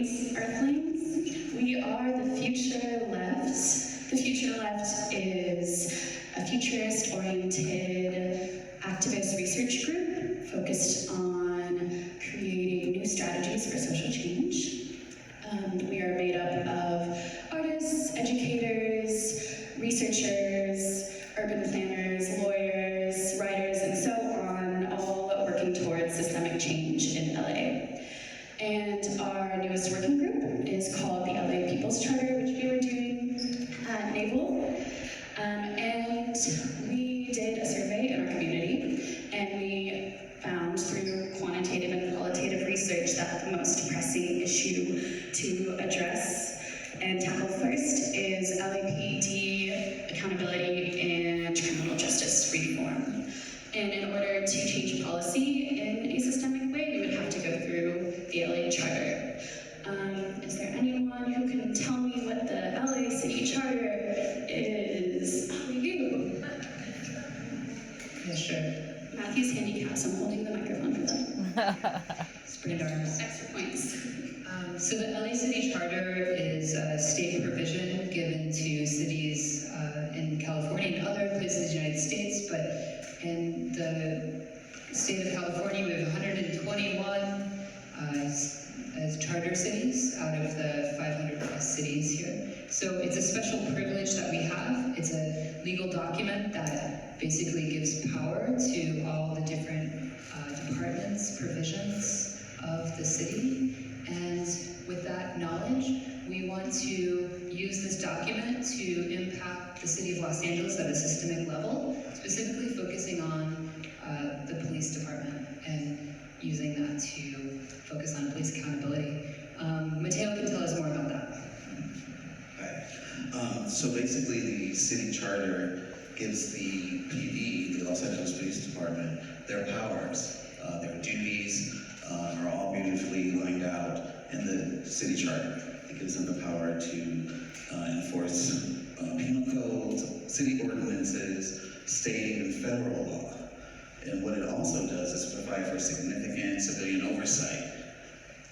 Greetings, Earthlings. We are the Future Left. The Future Left is a futurist-oriented activist research group focused on creating new strategies for social change. We are made up of artists, educators, researchers, urban planners, lawyers, writers, and so on, all working towards systemic change in LA. And our newest working group is called the LA People's Charter, which we were doing at Navel. And we did a survey in our community, and we found through quantitative and qualitative research that the most pressing issue to address and tackle first is LAPD accountability and criminal justice reform. And in order to change policy in a systemic way, we would have to go through the LA Charter. Is there anyone who can tell me what the LA City Charter is? Oh, you. Yeah, sure. Matthew's handicapped, so I'm holding the microphone for them. Spread arms. Extra points. So the LA City Charter is a state provision given to cities in California and other places in the United States, but in the state of California, we have 121 as charter cities out of the 500 plus cities here. So it's a special privilege that we have. It's a legal document that basically gives power to all the different departments, provisions of the city. And with that knowledge, we want to use this document to impact the city of Los Angeles at a systemic level, specifically focusing on the police department and using that to focus on police accountability. Mateo can tell us more about that. Hi. So basically the city charter gives the PD, the Los Angeles Police Department, their powers. Their duties are all beautifully lined out in the city charter. It gives them the power to enforce penal codes, city ordinances, state and federal law. And what it also does is provide for significant civilian oversight.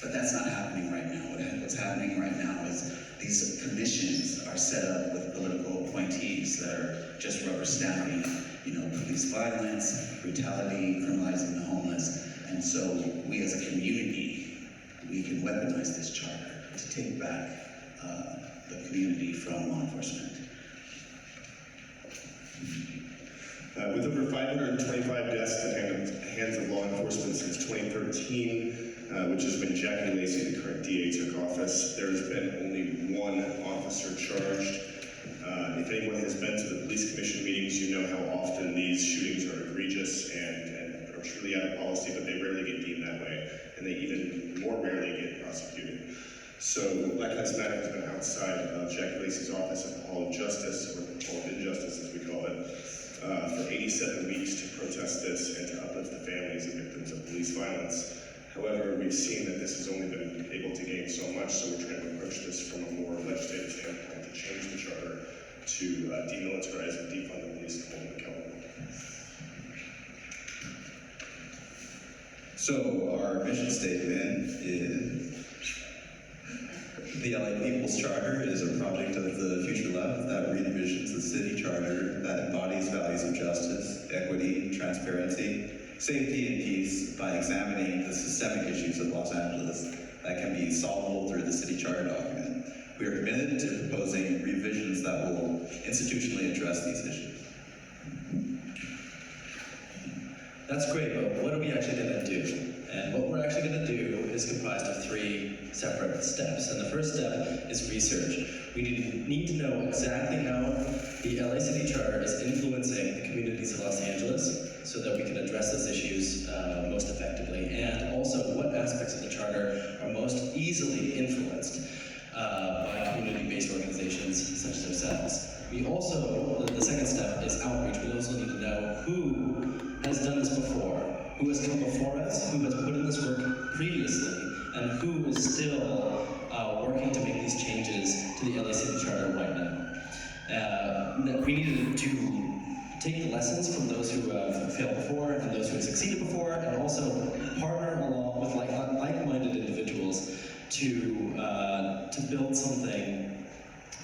But that's not happening right now. What's happening right now is these commissions are set up with political appointees that are just rubber stamping, police violence, brutality, criminalizing the homeless. And so we as a community, we can weaponize this charter to take back the community from law enforcement. With over 525 deaths at the hands of law enforcement since 2013, which is when Jackie Lacey, the current DA, took office, there has been only one officer charged. If anyone has been to the police commission meetings, you know how often these shootings are egregious and are truly out of policy, but they rarely get deemed that way, and they even more rarely get prosecuted. So Black Lives Matter has been outside of Jackie Lacey's office at the Hall of Justice, or the Hall of Injustice as we call it, for 87 weeks to protest this and to uplift the families of victims of police violence. However, we've seen that this has only been able to gain so much, so we're trying to approach this from a more legislative standpoint to change the charter to demilitarize and defund the police and hold them accountable. So our mission statement is the LA People's Charter is a project of the Future Left that re-envisions the city charter that embodies values of justice, equity, transparency, safety, and peace by examining the systemic issues of Los Angeles that can be solvable through the city charter document. We are committed to proposing revisions that will institutionally address these issues. That's great, but what are we actually going to do? And what we're actually going to do is comprised of 3 separate steps. And the first step is research. We need to know exactly how the LA City Charter is influencing the communities of Los Angeles so that we can address those issues most effectively. And also what aspects of the Charter are most easily influenced by community-based organizations such as ourselves. We also, the second step is outreach. We also need to know who has done this before, who has come before us, who has put in this work previously, and who is still working to make these changes to the LA City Charter right now. We needed to take the lessons from those who have failed before and those who have succeeded before, and also partner along with like-minded individuals to build something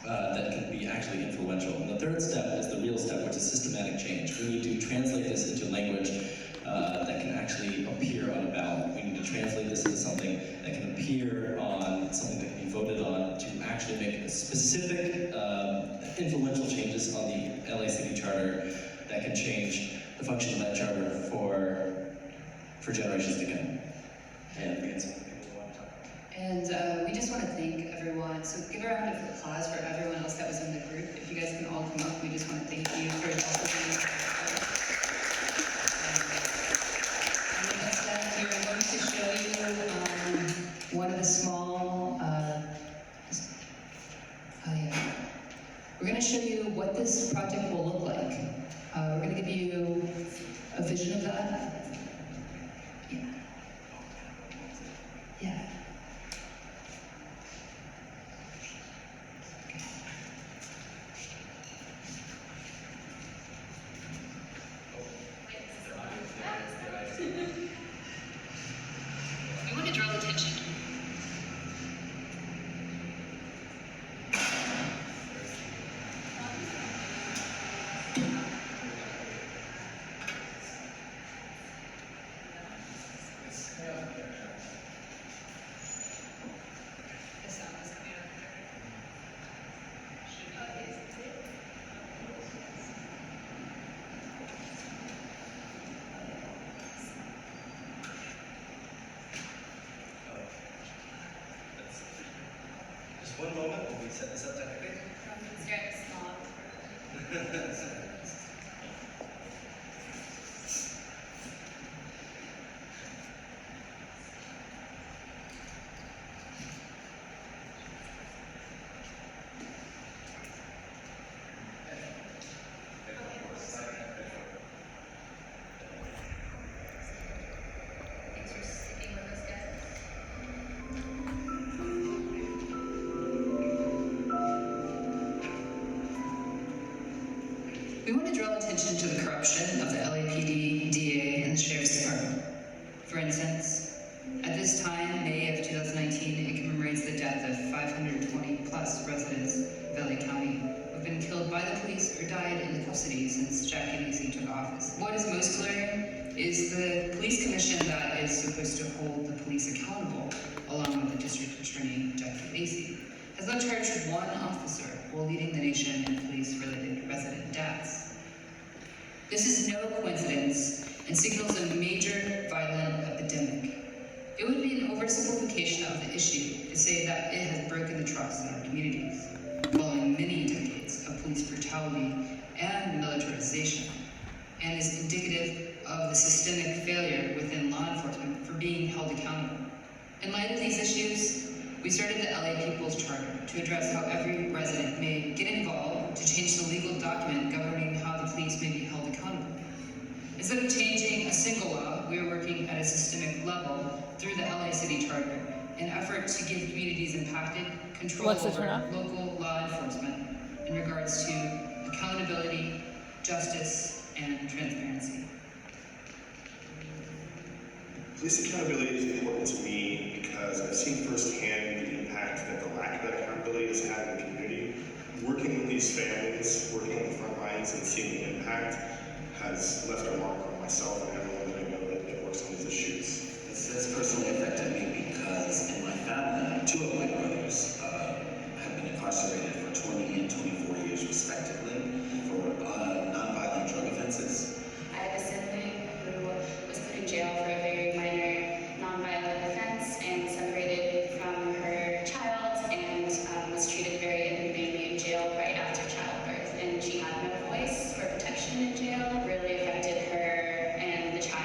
that can be actually influential. And the third step is the real step, which is systematic change. We need to translate this into language that can actually appear on a ballot. We need to translate this into something that can appear on something that can be voted on to actually make specific influential changes on the LA City Charter that can change the function of that charter for generations to come. And we had some people who want to talk. And we just want to thank everyone. So give a round of applause for everyone else that was in the group. If you guys can all come up, we just want to thank you for also being and the next step, here, I'm going to show you one of the small, we're going to show you what this project will look like. We're going to give you a vision of that. Yeah. Yeah. We want to draw attention. Just one moment, will we set this up technically? Thanks for sticking with us, guys. We want to draw attention to the corruption of the LAPD, DA, and the Sheriff's Department. For instance, at this time, May of 2019, it commemorates the death of 520 plus residents of LA County who have been killed by the police or died in the city since Jackie Lacey took office. What is most glaring is the police commission that is supposed to hold the police accountable, along with the district attorney, Jackie Lacey, has not charged one officer while leading the nation in police-related resident deaths. This is no coincidence and signals a major violent epidemic. It would be an oversimplification of the issue to say that it has broken the trust in our communities, following many decades of police brutality and militarization, and is indicative of the systemic failure within law enforcement for being held accountable. In light of these issues, we started the LA People's Charter to address how every resident may get involved to change the legal document governing how the police may be held accountable. Instead of changing a single law, we are working at a systemic level through the LA City Charter in an effort to give communities impacted control over local law enforcement in regards to accountability, justice, and transparency. Police accountability is important to me because I've seen firsthand the impact that the lack of that accountability has had in the community. Working with these families, working on the front lines and seeing the impact has left a mark on myself and everyone that I know that works on these issues. This has personally affected me because in my family, two of my brothers have been incarcerated for 20 and 24 years respectively for nonviolent drug offenses. I have a sibling who was put in jail for a very minor nonviolent offense and separated from her child and was treated very inhumanely in jail right after childbirth. And she had no voice or protection in jail. It really affected her and the child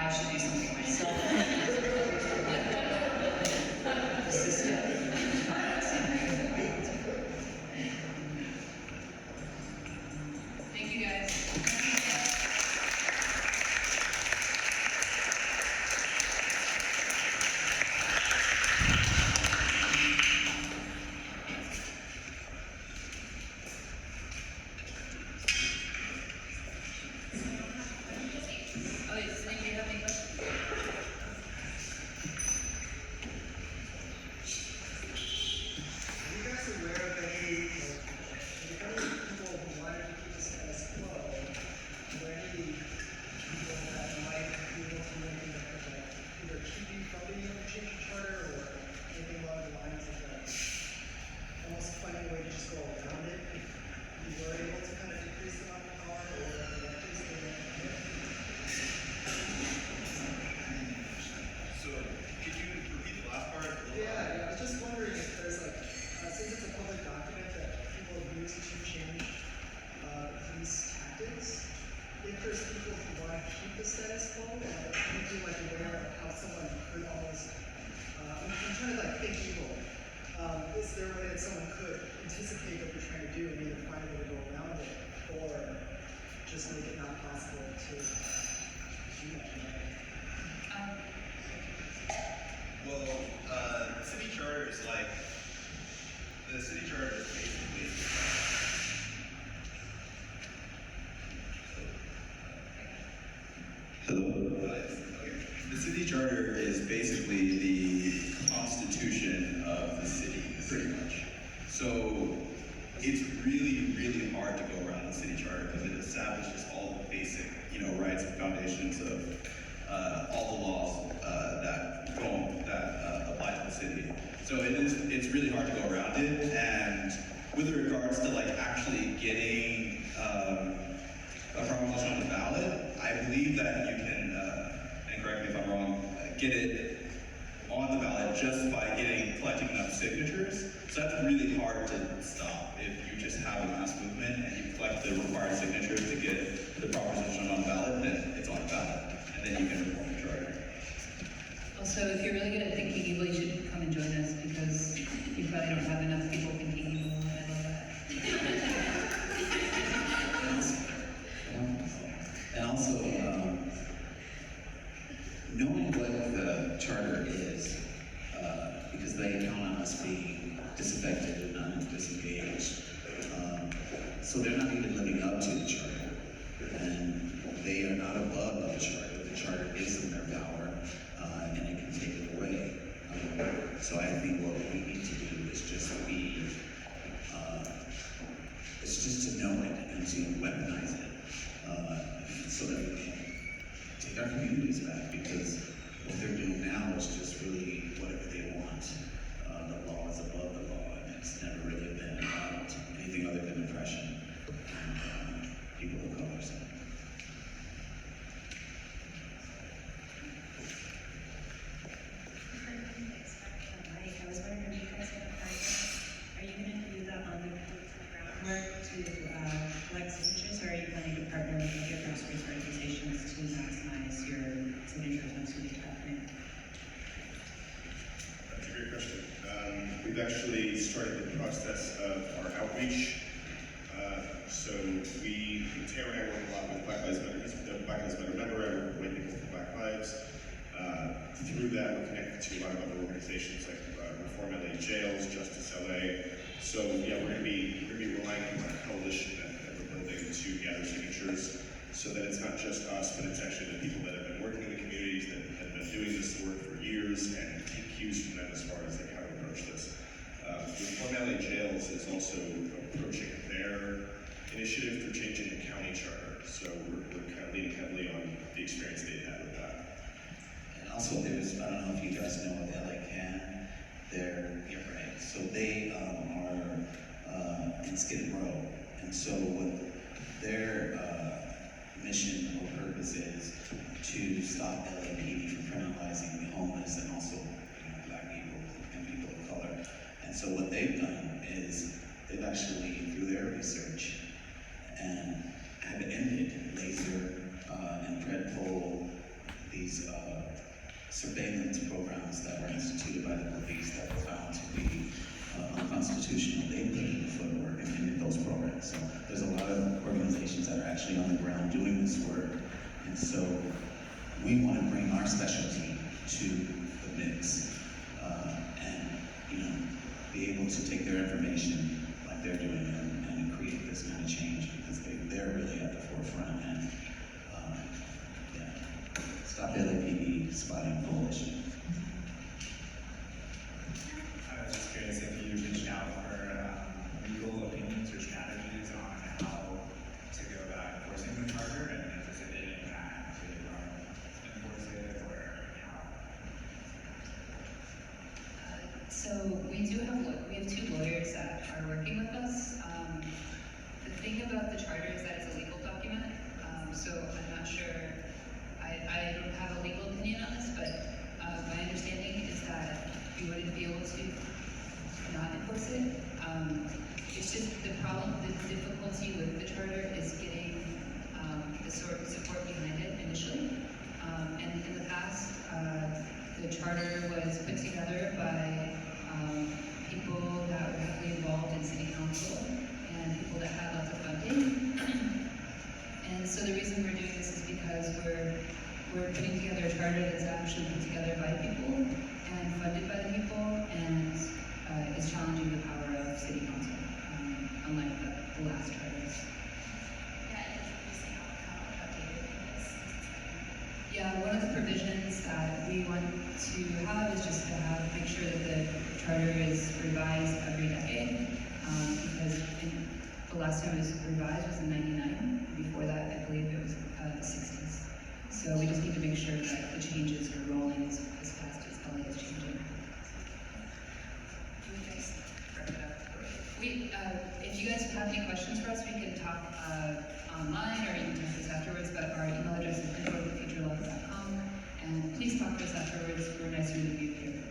I should do something myself. Thank you guys. Oh, wait, does anybody have any questions? Are you guys aware of any people who wanted to keep the status quo? Are there any people that might be able to do anything that could either keep you from being able to change your charter or anything along the lines of almost finding a way to just go around it if you were able to kind of decrease the amount of power or increase the amount of power? So, could you repeat the last part? Yeah, I was just wondering if there's since it's a public document that people have used to change these tactics, if there's people who want to keep the status quo, maybe aware of how someone could almost, I'm trying to think evil. Is there a way that someone could anticipate what you're trying to do and either find a way to go around it or just make it not possible to do that? Well, the city charter is like, the city charter is basically, the city charter is basically the constitution of the city, pretty much. So it's really, really hard to go around the city charter because it establishes all the basic, rights and foundations of all the laws that apply to the city. So it's really hard to go around it. And with regards to actually getting a proposition on the ballot, I believe that you can, and correct me if I'm wrong, get it on the ballot just by collecting enough signatures. So that's really hard to stop. If you just have a mass movement and you collect the required signatures to get the proposition on the ballot, then it's on the ballot, and then you can reform the charter. Also, if you're really good at thinking evil, you should come and join us because you probably don't have enough people thinking evil, and I love that. And also, knowing what the charter is, because they count on us being disaffected and disengaged, so they're not even living up to the charter, and they are not above the charter. The charter gives them their power, and it can take it away. So I think what we need to do is just it's just to know it and to weaponize it, so that we can take our communities back, because what they're doing now is just really whatever they want. The law is above the law, and it's never really been about anything other than oppression and people of color. So. I was wondering, are you guys going to are you going to do the groundwork to collect signatures, or are you planning to partner with other grassroots organizations to maximize your signatures once you get that thing? That's a great question. We've actually started the process of our outreach. So Taylor and I work a lot with Black Lives Matter. He's the Black Lives Matter member. I work with White People for Black Lives. Through that, we're connected to a lot of other organizations like Reform.LA Jails, Justice.LA. So yeah, we're going to be relying on a coalition that we're building to gather signatures, so that it's not just us, but it's actually the people that have been working in the communities, that have been doing this work for years, and take cues from them as far as how to approach this. Reform.LA Jails is also approaching their initiative for changing the county charter. So we're kind of leaning heavily on the experience they've had with that. And also there's, I don't know if you guys know what LA Can, you're right. So they are in Skid Row. And so what their mission or purpose is to stop LAPD from criminalizing the homeless and also Black people and people of color. And so what they've done is they've actually, through their research, and have ended laser and thread pull, these these surveillance programs that were instituted by the police that were found to be unconstitutional. They put in the footwork in those programs. So there's a lot of organizations that are actually on the ground doing this work. And so we want to bring our specialty to the mix and be able to take their information like they're doing and create this kind of change because they're really at the forefront. And Stop LAPD Spotting Coalition. I was just curious if you reached out for legal opinions or strategies on how to go about enforcing the charter and anticipating that to enforce it or how. So we have two lawyers that are working with us. The thing about the charter is that it's a legal document, so I'm not sure. I don't have a legal opinion on this, but my understanding is that we wouldn't be able to not enforce it. It's just the difficulty with the charter is getting the sort of support behind it initially. And in the past, the charter was put together by people that were heavily involved in city council and people that had lots of funding. And so the reason we're doing this is because we're putting together a charter that's actually put together by people and funded by the people and is challenging the power of city council, unlike the last charters. Yeah, one of the provisions that we want to have is just to make sure that the charter is revised every decade, because the last time it was revised was in '99. Before that, I believe it was the '60s. So we just need to make sure that the changes are rolling as fast as LA is changing. If you guys have any questions for us, we can talk online or you can text us afterwards, but our email address is info@futurelove.com, and please talk to us afterwards. We're nicer than you here.